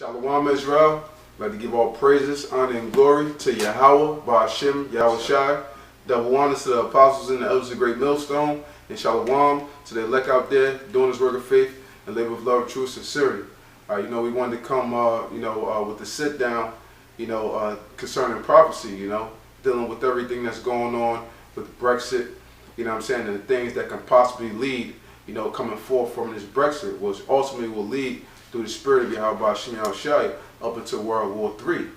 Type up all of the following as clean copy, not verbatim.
Shalawam Israel. I'd like to give all praises, honor, and glory to YAHAWAH, YAHAWASHI. Double honors to the apostles and the elders of Great Millstone. And Shalawam to the elect out there doing this work of faith and live with love, truth, sincerity. We wanted to come, with the sit down, concerning prophecy, dealing with everything that's going on with Brexit, and the things that can possibly lead, coming forth from this Brexit, which ultimately will lead through the spirit of YAHAWASHI up into World War III,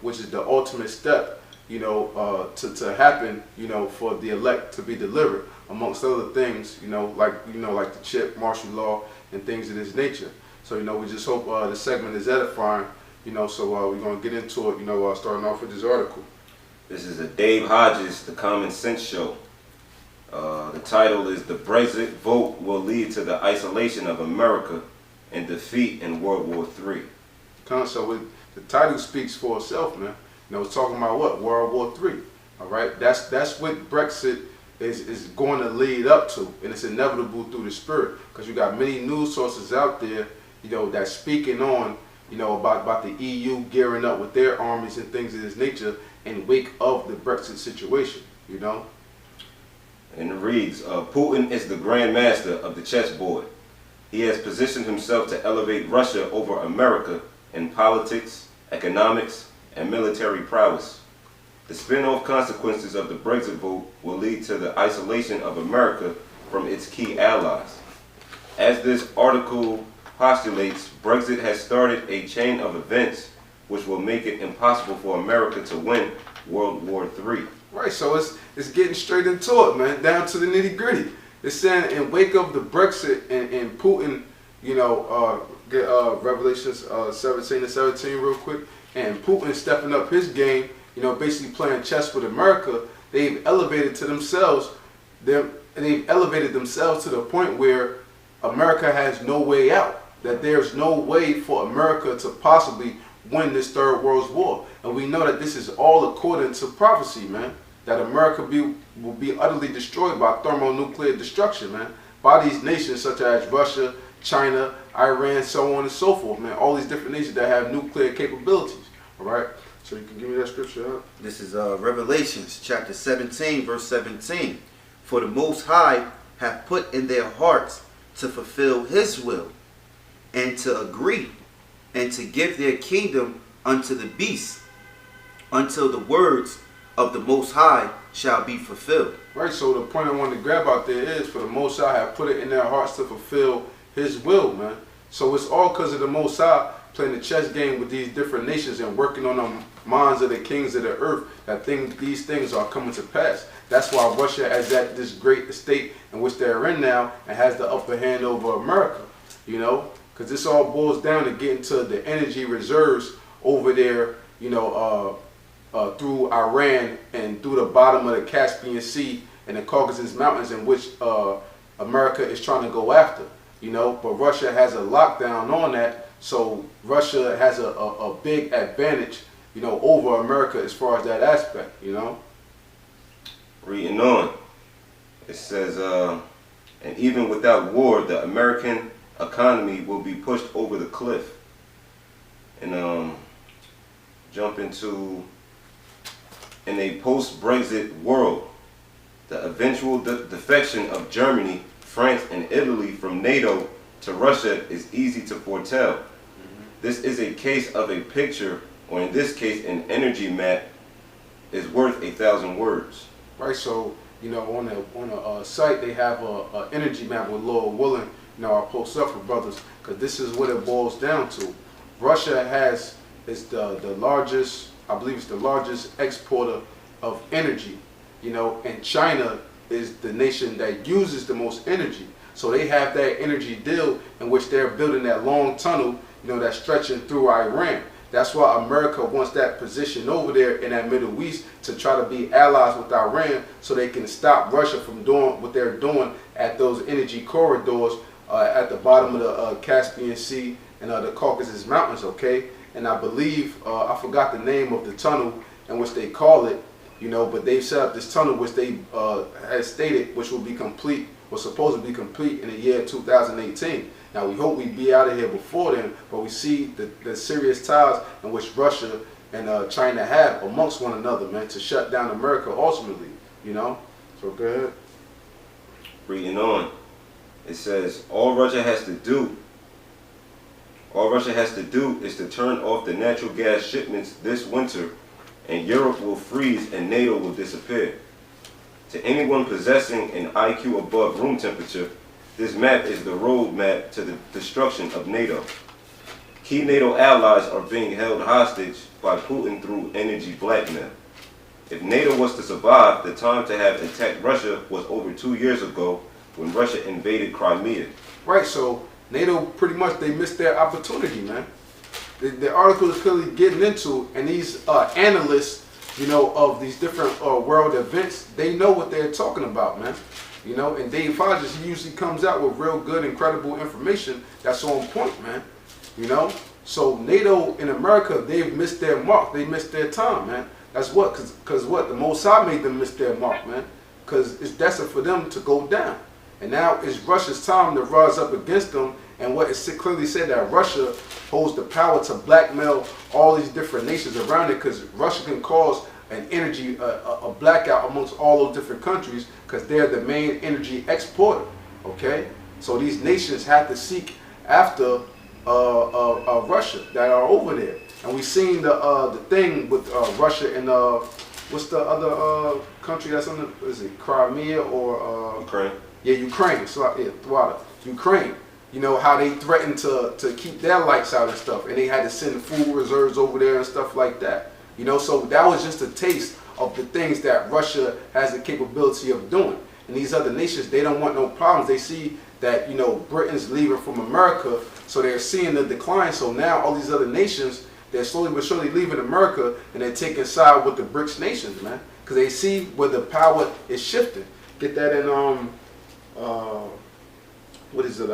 which is the ultimate step, to happen, for the elect to be delivered, amongst other things, like the chip, martial law, and things of this nature. So, we just hope the segment is edifying, so we're going to get into it, starting off with this article. This is a Dave Hodges, The Common Sense Show. The title is "The Brexit Vote Will Lead to the Isolation of America and Defeat in World War III." So the title speaks for itself, man. It's talking about what? World War III. All right, that's what Brexit is going to lead up to, and it's inevitable through the spirit, because you got many news sources out there, that's speaking on, about the EU gearing up with their armies and things of this nature in wake of the Brexit situation, And it reads, Putin is the grand master of the chessboard. He has positioned himself to elevate Russia over America in politics, economics, and military prowess. The spin-off consequences of the Brexit vote will lead to the isolation of America from its key allies. As this article postulates, Brexit has started a chain of events which will make it impossible for America to win World War III. Right, so it's getting straight into it, man, down to the nitty-gritty. It's saying in wake of the Brexit and Putin, get Revelations 17:17 real quick, and Putin stepping up his game, basically playing chess with America. They've elevated themselves to the point where America has no way out. That there's no way for America to possibly win this Third World War. And we know that this is all according to prophecy, man. That America will be utterly destroyed by thermonuclear destruction, man. By these nations such as Russia, China, Iran, so on and so forth, man. All these different nations that have nuclear capabilities, all right? So you can give me that scripture, huh? This is Revelations chapter 17, verse 17. For the Most High hath put in their hearts to fulfill his will, and to agree, and to give their kingdom unto the beast, until the words of the Most High shall be fulfilled. Right, so the point I wanted to grab out there is, for the Most High have put it in their hearts to fulfill his will, man. So it's all because of the Most High playing the chess game with these different nations and working on the minds of the kings of the earth, that these things are coming to pass. That's why Russia is at this great state in which they're in now and has the upper hand over America, because this all boils down to getting to the energy reserves over there, through Iran and through the bottom of the Caspian Sea and the Caucasus Mountains, in which America is trying to go after, but Russia has a lockdown on that, so Russia has a big advantage, over America as far as that aspect, Reading on, it says, and even without war, the American economy will be pushed over the cliff. And jump into, in a post-Brexit world, the eventual defection of Germany, France, and Italy from NATO to Russia is easy to foretell. This is a case of a picture, or in this case, an energy map, is worth 1,000 words. Right, so on a site they have a energy map with Lord willing. I'll post up for brothers, because this is what it boils down to. Russia is the largest, I believe it's the largest exporter of energy, and China is the nation that uses the most energy. So they have that energy deal in which they're building that long tunnel, that's stretching through Iran. That's why America wants that position over there in that Middle East, to try to be allies with Iran so they can stop Russia from doing what they're doing at those energy corridors at the bottom of the Caspian Sea and the Caucasus Mountains, okay? And I believe, I forgot the name of the tunnel in which they call it, but they've set up this tunnel which they had stated, which will be complete was supposed to be complete in the year 2018. Now we hope we be out of here before then, but we see the serious ties in which Russia and China have amongst one another, man, to shut down America ultimately, you know? So go ahead. Reading on, it says, all Russia has to do is to turn off the natural gas shipments this winter, and Europe will freeze and NATO will disappear. To anyone possessing an IQ above room temperature, this map is the roadmap to the destruction of NATO. Key NATO allies are being held hostage by Putin through energy blackmail. If NATO was to survive, the time to have attacked Russia was over 2 years ago when Russia invaded Crimea. Right, so NATO pretty much, they missed their opportunity, man. The article is clearly getting into, and these analysts, you know, of these different world events, they know what they're talking about, man. You know, and Dave Hodges, he usually comes out with real good, incredible information that's on point, man. You know, so NATO in America, they've missed their mark. They missed their time, man. That's what, because what? The Mossad made them miss their mark, man. Because it's destined for them to go down. And now it's Russia's time to rise up against them. And what it clearly said that Russia holds the power to blackmail all these different nations around it, because Russia can cause an energy, a blackout amongst all those different countries, because they're the main energy exporter, okay? So these nations have to seek after Russia that are over there. And we've seen the thing with Russia and what's the other country that's on the, is it Crimea or Ukraine? Yeah, Ukraine. So yeah, Ukraine. You know how they threatened to keep their lights out and stuff, and they had to send food reserves over there and stuff like that. You know, so that was just a taste of the things that Russia has the capability of doing. And these other nations, they don't want no problems. They see that, you know, Britain's leaving from America, so they're seeing the decline. So now all these other nations, they're slowly but surely leaving America, and they're taking side with the BRICS nations, man, because they see where the power is shifting. Get that in what is it,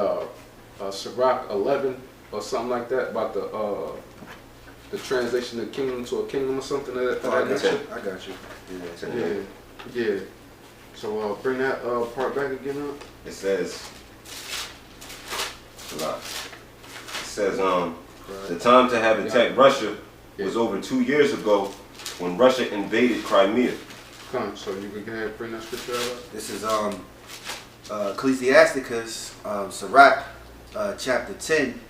Sirach 11 or something like that, about the translation of kingdom to a kingdom or something of that nature. I got you. Yeah. So bring that part back again up. It says, the time to have attacked Russia was over 2 years ago when Russia invaded Crimea. Come, so you can go ahead and bring that scripture up. This is Ecclesiasticus, Sirach, chapter 10,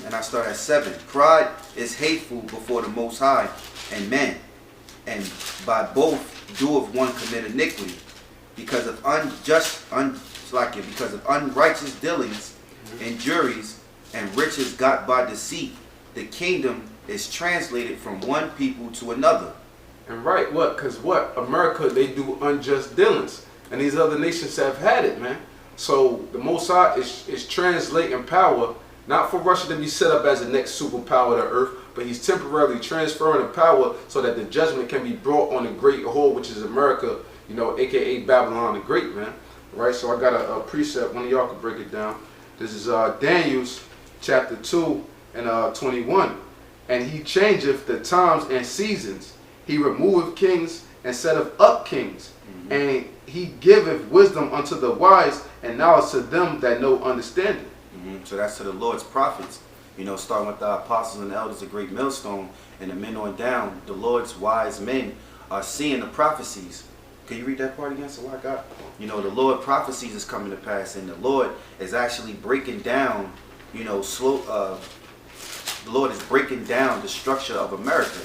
and I start at 7. Pride is hateful before the Most High and men, and by both doeth one commit iniquity, because of unrighteous dealings and juries and riches got by deceit. The kingdom is translated from one people to another. And right, what? Because what? America, they do unjust dealings, and these other nations have had it, man. So the Mossad is translating power, not for Russia to be set up as the next superpower of the earth, but he's temporarily transferring the power so that the judgment can be brought on the great whole, which is America, you know, aka Babylon the Great, man. Right? So I got a precept. One of y'all can break it down. This is Daniel's chapter 2 and 21. And he changeth the times and seasons. He removeth kings and setteth up kings. And he giveth wisdom unto the wise and knowledge to them that know understanding. So that's to the Lord's prophets, you know, starting with the apostles and the elders of Great Millstone and the men on down. The Lord's wise men are seeing the prophecies. Can you read that part again? So I got, you know, the Lord prophecies is coming to pass, and the Lord is actually breaking down, you know, the Lord is breaking down the structure of America.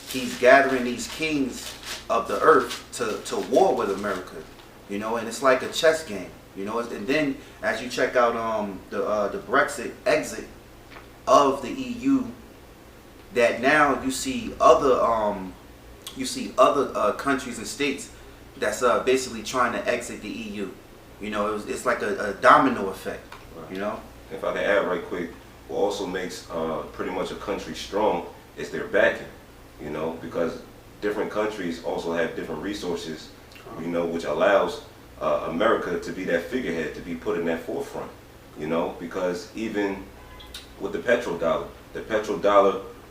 He's gathering these kings of the earth to war with America, you know, and it's like a chess game, you know. And then as you check out the Brexit exit of the EU, that now you see other countries and states that's basically trying to exit the EU. You know, it's like a domino effect. Right. You know. If I can add right quick, what also makes pretty much a country strong is their backing. You know, because different countries also have different resources, you know, which allows America to be that figurehead, to be put in that forefront, you know, because even with the petrodollar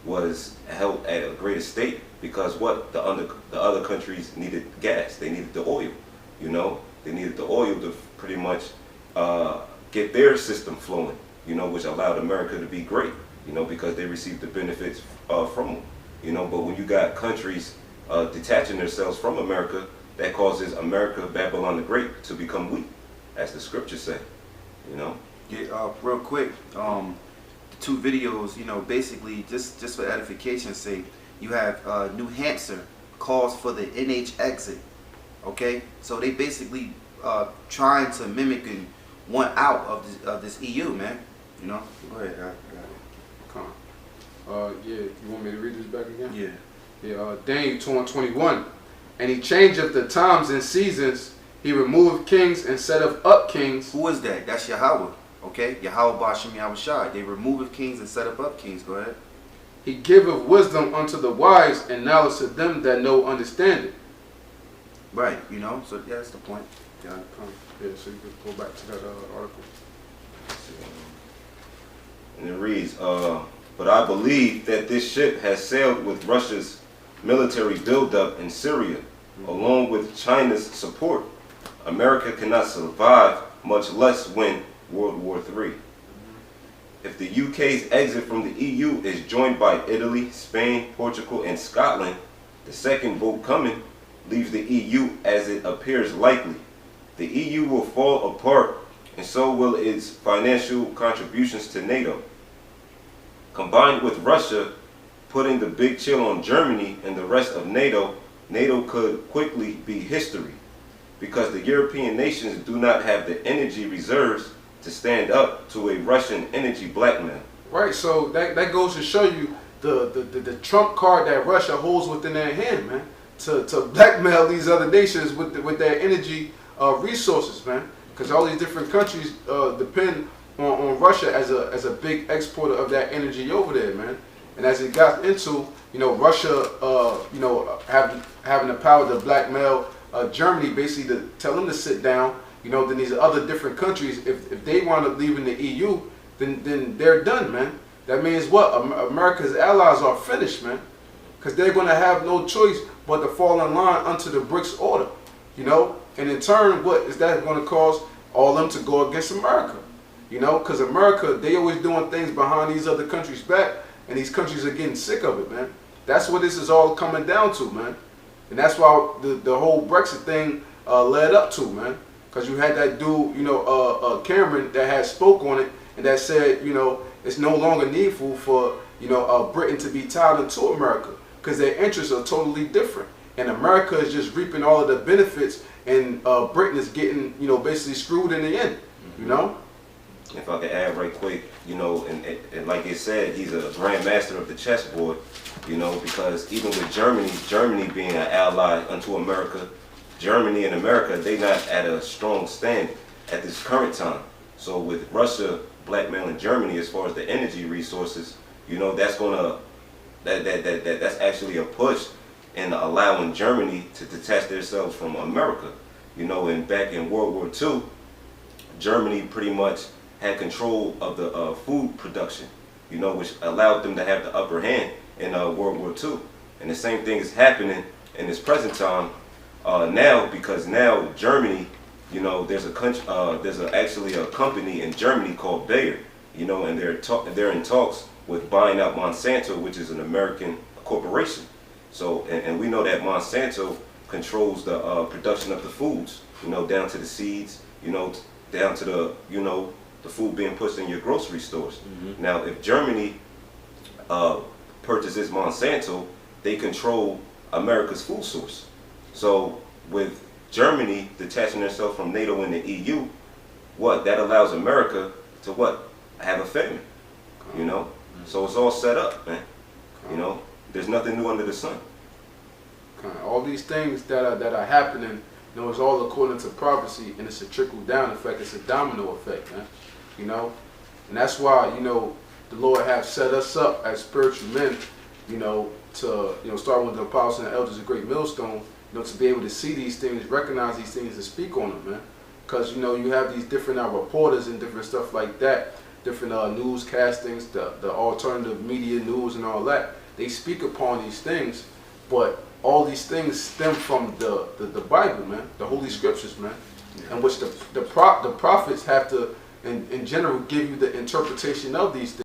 was held at a great estate because what? The other countries needed gas, they needed the oil, you know, They needed the oil to pretty much get their system flowing, you know, which allowed America to be great, you know, because they received the benefits from them, you know. But when you got countries detaching themselves from America, that causes America, Babylon the Great, to become weak, as the scriptures say, you know. Yeah, real quick, the two videos, you know, basically just for edification's sake, you have New Hampshire calls for the NH exit. Okay, so they basically trying to mimic and want out of this EU, man. You know, go ahead. Come on. Yeah, you want me to read this back again? Yeah. Yeah, Daniel 2:21. And he changeth the times and seasons. He removed kings and set up kings. Who is that? That's Yahawah. Okay, YAHAWASHI. They removed kings and set up kings. Go ahead. He giveth wisdom unto the wise and knowledge to them that know understanding. Right. You know. So yeah, that's the point. Yeah, yeah. So you can go back to that article. And it reads, but I believe that this ship has sailed with Russia's military buildup in Syria, along with China's support. America cannot survive, much less win World War III. If the UK's exit from the EU is joined by Italy, Spain, Portugal, and Scotland, the second vote coming leaves the EU as it appears likely. The EU will fall apart, and so will its financial contributions to NATO. Combined with Russia putting the big chill on Germany and the rest of NATO, NATO could quickly be history, because the European nations do not have the energy reserves to stand up to a Russian energy blackmail. Right, so that goes to show you the trump card that Russia holds within their hand, man, to blackmail these other nations with their energy resources, man, because all these different countries depend on Russia as a big exporter of that energy over there, man. And as it got into, you know, Russia, you know, having the power to blackmail Germany, basically to tell them to sit down, you know, then these other different countries, if they wind up leaving the EU, then they're done, man. That means what? America's allies are finished, man, because they're going to have no choice but to fall in line unto the BRICS order, you know. And in turn, what is that going to cause? All them to go against America, you know, because America, they always doing things behind these other countries' back, and these countries are getting sick of it, man. That's what this is all coming down to, man. And that's why the whole Brexit thing led up to, man. Because you had that dude, you know, Cameron, that had spoke on it, and that said, you know, it's no longer needful for, you know, Britain to be tied into America, because their interests are totally different. And America is just reaping all of the benefits, and Britain is getting, you know, basically screwed in the end, you know? If I could add right quick, you know, and like it said, he's a grandmaster of the chessboard, you know, because even with Germany being an ally unto America, Germany and America, they not at a strong stand at this current time. So with Russia blackmailing Germany as far as the energy resources, you know, that's gonna that's actually a push in allowing Germany to detach themselves from America. You know, and back in World War II, Germany pretty much had control of the food production, you know, which allowed them to have the upper hand in World War II. And the same thing is happening in this present time now, because now Germany, you know, there's actually a company in Germany called Bayer, you know, and they're in talks with buying out Monsanto, which is an American corporation. So, and we know that Monsanto controls the production of the foods, you know, down to the seeds, you know, down to the, you know, the food being pushed in your grocery stores. Mm-hmm. Now, if Germany purchases Monsanto, they control America's food source. So with Germany detaching themselves from NATO and the EU, that allows America to have a famine, you know? Mm-hmm. So it's all set up, man. You know, there's nothing new under the sun. All these things that are happening, you know, it's all according to prophecy, and it's a trickle-down effect. It's a domino effect, man. You know, and that's why, you know, the Lord have set us up as spiritual men, you know, to, you know, start with the apostles and the elders of Great Millstone, you know, to be able to see these things, recognize these things, and speak on them, man. Because, you know, you have these different reporters and different stuff like that, different newscastings, the alternative media news and all that. They speak upon these things, but all these things stem from the Bible, man, the Holy Scriptures, man. in which the prophets have to, in general, give you the interpretation of these things.